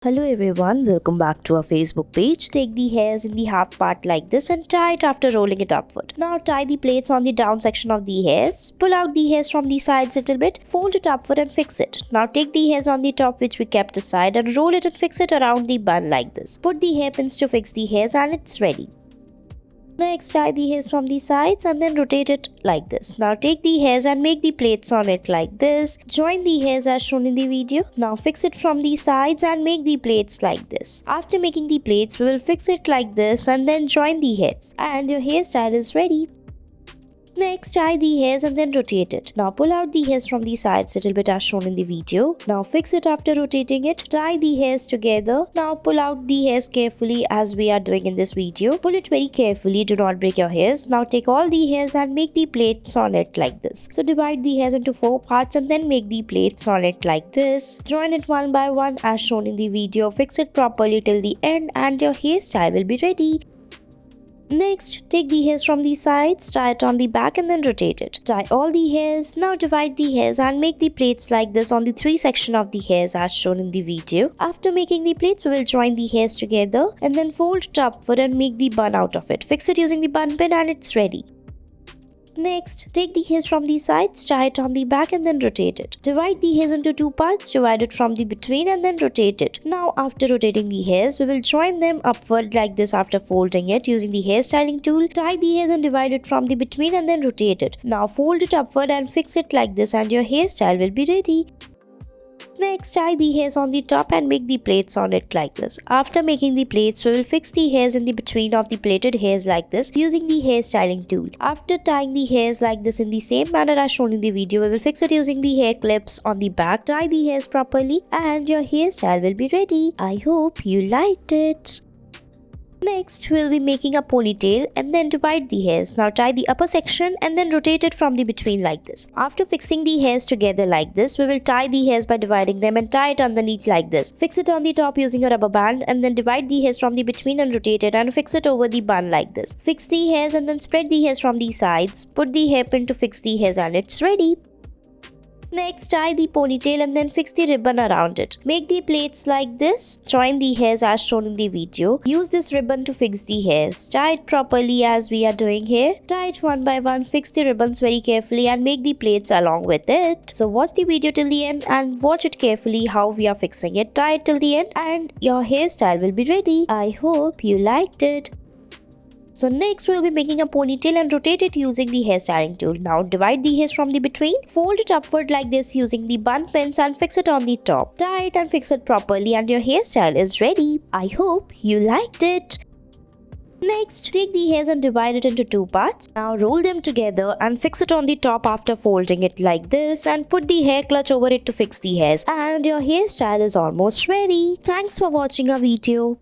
Hello everyone, welcome back to our Facebook page. Take the hairs in the half part like this and tie it after rolling it upward. Now tie the plaits on the down section of the hairs. Pull out the hairs from the sides a little bit, fold it upward and fix it. Now take the hairs on the top which we kept aside and roll it and fix it around the bun like this. Put the hairpins to fix the hairs and it's ready. Next, tie the hairs from the sides and then rotate it like this. Now take the hairs and make the plaits on it like this. Join the hairs as shown in the video. Now fix it from the sides and make the plaits like this. After making the plaits, we will fix it like this and then join the hairs. And your hairstyle is ready. Next, tie the hairs and then rotate it. Now pull out the hairs from the sides a little bit as shown in the video. Now fix it after rotating it. Tie the hairs together. Now pull out the hairs carefully as we are doing in this video. Pull it very carefully, do not break your hairs. Now take all the hairs and make the plaits on it like this. So divide the hairs into 4 parts and then make the plaits on it like this. Join it one by one as shown in the video. Fix it properly till the end and your hairstyle will be ready. Next, take the hairs from the sides, tie it on the back and then rotate it. Tie all the hairs. Now divide the hairs and make the plaits like this on the 3 sections of the hairs as shown in the video. After making the plaits, we will join the hairs together and then fold it upward and make the bun out of it. Fix it using the bun pin and it's ready. Next, take the hairs from the sides, tie it on the back and then rotate it. Divide the hairs into 2 parts, divide it from the between and then rotate it. Now after rotating the hairs, we will join them upward like this after folding it using the hairstyling tool. Tie the hairs and divide it from the between and then rotate it. Now fold it upward and fix it like this and your hairstyle will be ready. Next, tie the hairs on the top and make the plaits on it like this. After making the plaits, we will fix the hairs in the between of the plaited hairs like this using the hairstyling tool. After tying the hairs like this in the same manner as shown in the video, we will fix it using the hair clips on the back. Tie the hairs properly and your hairstyle will be ready. I hope you liked it. Next, we'll be making a ponytail and then divide the hairs. Now tie the upper section and then rotate it from the between like this. After fixing the hairs together like this, we will tie the hairs by dividing them and tie it underneath like this. Fix it on the top using a rubber band and then divide the hairs from the between and rotate it and fix it over the bun like this. Fix the hairs and then spread the hairs from the sides. Put the hairpin to fix the hairs and it's ready. Next, tie the ponytail and then fix the ribbon around it. Make the plaits like this. Join the hairs as shown in the video. Use this ribbon to fix the hairs. Tie it properly as we are doing here. Tie it one by one. Fix the ribbons very carefully and make the plaits along with it. So watch the video till the end and watch it carefully how we are fixing it. Tie it till the end and your hairstyle will be ready. I hope you liked it. So next we'll be making a ponytail and rotate it using the hairstyling tool. Now divide the hairs from the between, fold it upward like this using the bun pins and fix it on the top. Tie it and fix it properly and your hairstyle is ready. I hope you liked it. Next, take the hairs and divide it into 2 parts. Now roll them together and fix it on the top after folding it like this and put the hair clutch over it to fix the hairs. And your hairstyle is almost ready. Thanks for watching our video.